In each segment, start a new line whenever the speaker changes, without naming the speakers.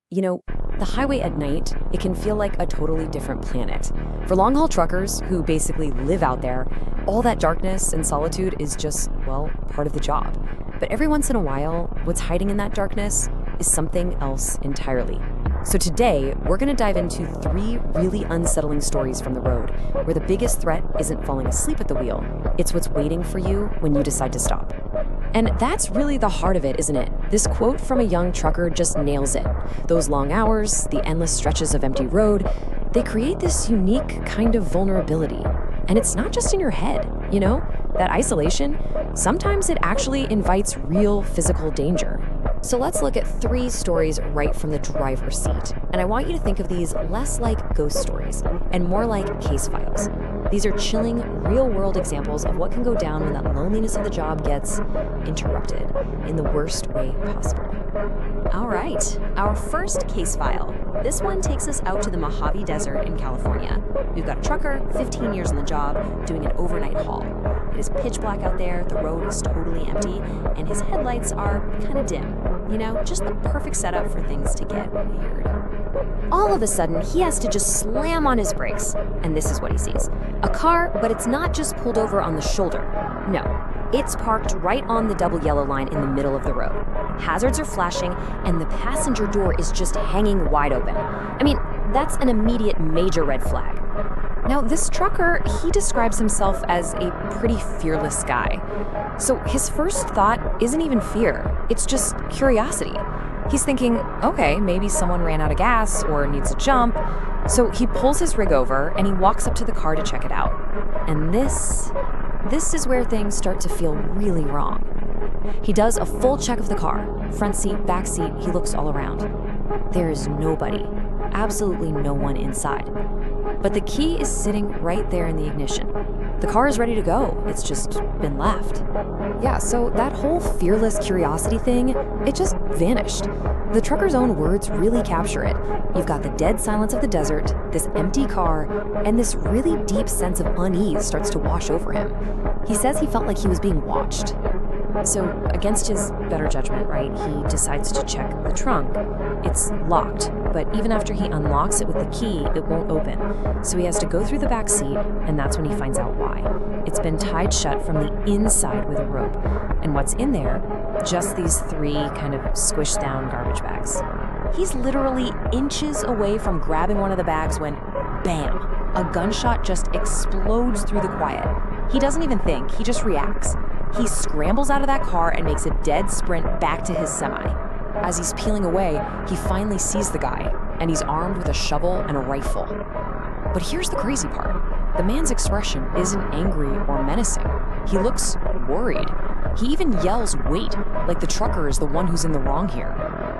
You know, the highway at night, it can feel like a totally different planet. For long haul truckers who basically live out there, all that darkness and solitude is just, well, part of the job. But every once in a while, what's hiding in that darkness is something else entirely. So today, we're going to dive into three really unsettling stories from the road, where the biggest threat isn't falling asleep at the wheel, it's what's waiting for you when you decide to stop. And that's really the heart of it, isn't it? This quote from a young trucker just nails it. Those long hours, the endless stretches of empty road, they create this unique kind of vulnerability. And it's not just in your head, you know? That isolation, sometimes it actually invites real physical danger. So let's look at three stories right from the driver's seat. And I want you to think of these less like ghost stories and more like case files. These are chilling, real-world examples of what can go down when that loneliness of the job gets interrupted in the worst way possible.
All right, our first case file. This one takes us out to the Mojave Desert in California. We've got a trucker, 15 years on the job, doing an overnight haul. It is pitch black out there, the road is totally empty, and his headlights are kind of dim. You know, just the perfect setup for things to get weird. All of a sudden, he has to just slam on his brakes, and this is what he sees. A car, but it's not just pulled over on the shoulder. No, it's parked right on the double yellow line in the middle of the road. Hazards are flashing, and the passenger door is just hanging wide open. I mean, that's an immediate major red flag.
Now, this trucker, he describes himself as a pretty fearless guy. So his first thought isn't even fear, it's just curiosity. He's thinking, okay, maybe someone ran out of gas or needs a jump. So he pulls his rig over and he walks up to the car to check it out. And this is where things start to feel really wrong. He does a full check of the car, front seat, back seat, he looks all around. There is nobody, absolutely no one inside. But the key is sitting right there in the ignition. The car is ready to go, it's just been left. Yeah, so that whole fearless curiosity thing, it just vanished. The trucker's own words really capture it. You've got the dead silence of the desert, this empty car, and this really deep sense of unease starts to wash over him. He says he felt like he was being watched. So, against his better judgment, right, he decides to check the trunk. It's locked, but even after he unlocks it with the key, it won't open. So he has to go through the back seat, and that's when he finds out why. It's been tied shut from the inside with a rope. And what's in there? Just these three kind of squished down garbage bags. He's literally inches away from grabbing one of the bags when, bam, a gunshot just explodes through the quiet. He doesn't even think, he just reacts. He scrambles out of that car and makes a dead sprint back to his semi. As he's peeling away, he finally sees the guy, and he's armed with a shovel and a rifle. But here's the crazy part. The man's expression isn't angry or menacing. He looks worried. He even yells, "Wait," like the trucker is the one who's in the wrong here.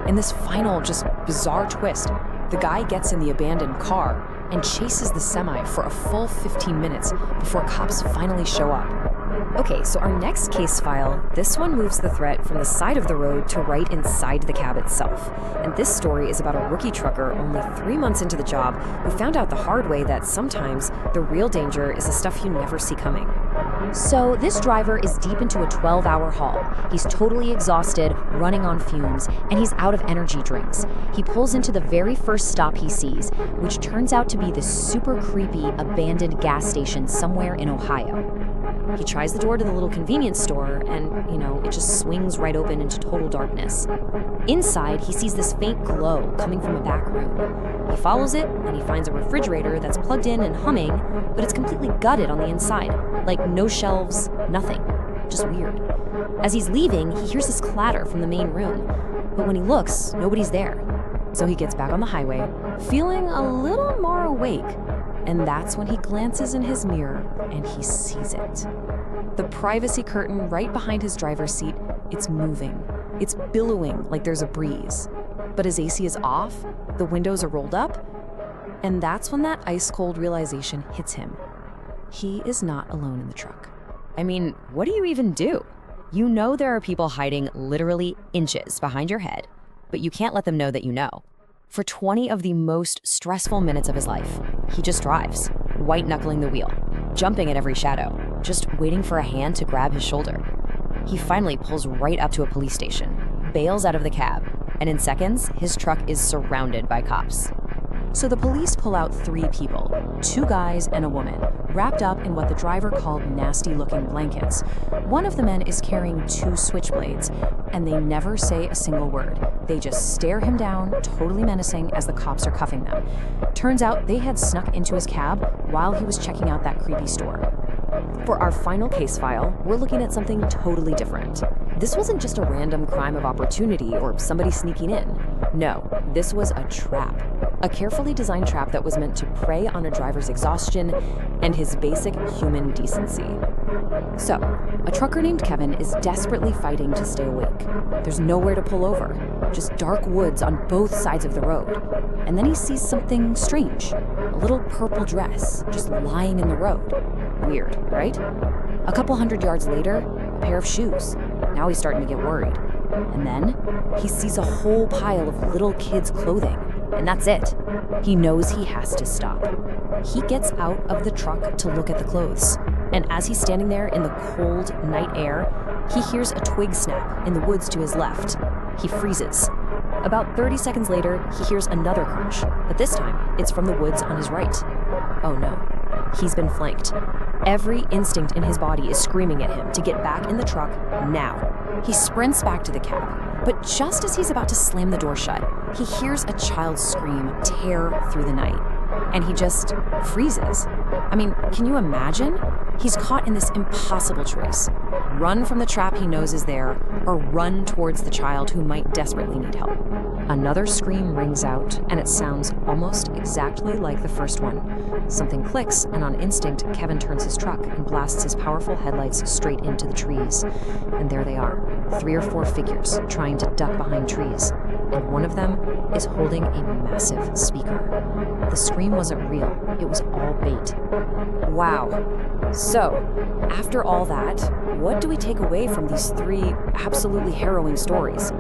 In this final, just bizarre twist, the guy gets in the abandoned car and chases the semi for a full 15 minutes before cops finally show up. Okay, so our next case file, this one moves the threat from the side of the road to right inside the cab itself. And this story is about a rookie trucker only 3 months into the job who found out the hard way that sometimes the real danger is the stuff you never see coming.
So this driver is deep into a 12-hour haul. He's totally exhausted, running on fumes, and he's out of energy drinks. He pulls into the very first stop he sees, which turns out to be this super creepy abandoned gas station somewhere in Ohio. He tries the door to the little convenience store and, it just swings right open into total darkness. Inside, he sees this faint glow coming from a back room. He follows it and he finds a refrigerator that's plugged in and humming, but it's completely gutted on the inside. Like no shelves, nothing. Just weird. As he's leaving, he hears this clatter from the main room, but when he looks, nobody's there. So he gets back on the highway, feeling a little more awake. And that's when he glances in his mirror and he sees it. The privacy curtain right behind his driver's seat, it's moving. It's billowing like there's a breeze. But his AC is off, the windows are rolled up, and that's when that ice-cold realization hits him. He is not alone in the truck. I mean, what do you even do? You know there are people hiding literally inches behind your head, but you can't let them know that you know. For 20 of the most stressful minutes of his life, he just drives, white-knuckling the wheel, jumping at every shadow, just waiting for a hand to grab his shoulder. He finally pulls right up to a police station, bails out of the cab, and in seconds, his truck is surrounded by cops. So the police pull out 3 people, 2 guys and a woman, wrapped up in what the driver called nasty-looking blankets. One of the men is carrying 2 switchblades, and they never say a single word. They just stare him down, totally menacing, as the cops are cuffing them. Turns out they had snuck into his cab while he was checking out that creepy store.
For our final case file, we're looking at something totally different. This wasn't just a random crime of opportunity or somebody sneaking in. No, this was a trap. A carefully designed trap that was meant to prey on a driver's exhaustion and his basic human decency. So, a trucker named Kevin is desperately fighting to stay awake. There's nowhere to pull over, just dark woods on both sides of the road. And then he sees something strange, a little purple dress just lying in the road. Weird, right? A couple hundred yards later, a pair of shoes. Now he's starting to get worried. And then he sees a whole pile of little kids' clothing. And that's it. He knows he has to stop. He gets out of the truck to look at the clothes. And as he's standing there in the cold night air, he hears a twig snap in the woods to his left. He freezes. About 30 seconds later, he hears another crunch, but this time it's from the woods on his right. Oh no, he's been flanked. Every instinct in his body is screaming at him to get back in the truck now. He sprints back to the cab, but just as he's about to slam the door shut, he hears a child's scream tear through the night, and he just freezes. I mean, can you imagine? He's caught in this impossible choice. Run from the trap he knows is there, or run towards the child who might desperately need help. Another scream rings out, and it sounds almost exactly like the first one. Something clicks, and on instinct, Kevin turns his truck and blasts his powerful headlights straight into the trees. And there they are, 3 or 4 figures trying to duck behind trees. And one of them is holding a massive speaker. The scream wasn't real, it was all bait. Wow. So, after all that, what do we take away from these 3 absolutely harrowing stories?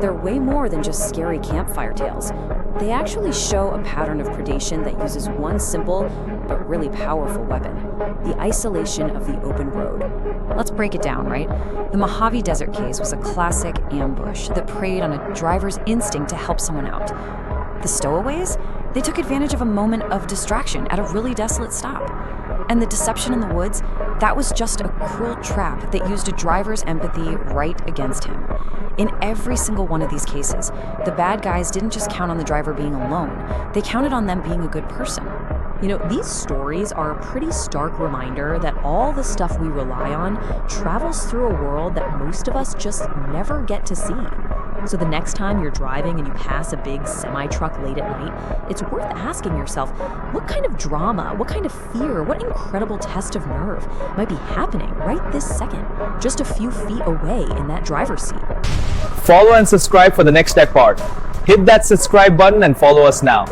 They're way more than just scary campfire tales. They actually show a pattern of predation that uses one simple but really powerful weapon: the isolation of the open road. Let's break it down, right? The Mojave Desert case was a classic ambush that preyed on a driver's instinct to help someone out. The stowaways? They took advantage of a moment of distraction at a really desolate stop. And the deception in the woods? That was just a cruel trap that used a driver's empathy right against him. In every single one of these cases, the bad guys didn't just count on the driver being alone, they counted on them being a good person. You know, these stories are a pretty stark reminder that all the stuff we rely on travels through a world that most of us just never get to see. So the next time you're driving and you pass a big semi-truck late at night, it's worth asking yourself, what kind of drama, what kind of fear, what incredible test of nerve might be happening right this second, just a few feet away in that driver's seat?
Follow and subscribe for the next tech part. Hit that subscribe button and follow us now.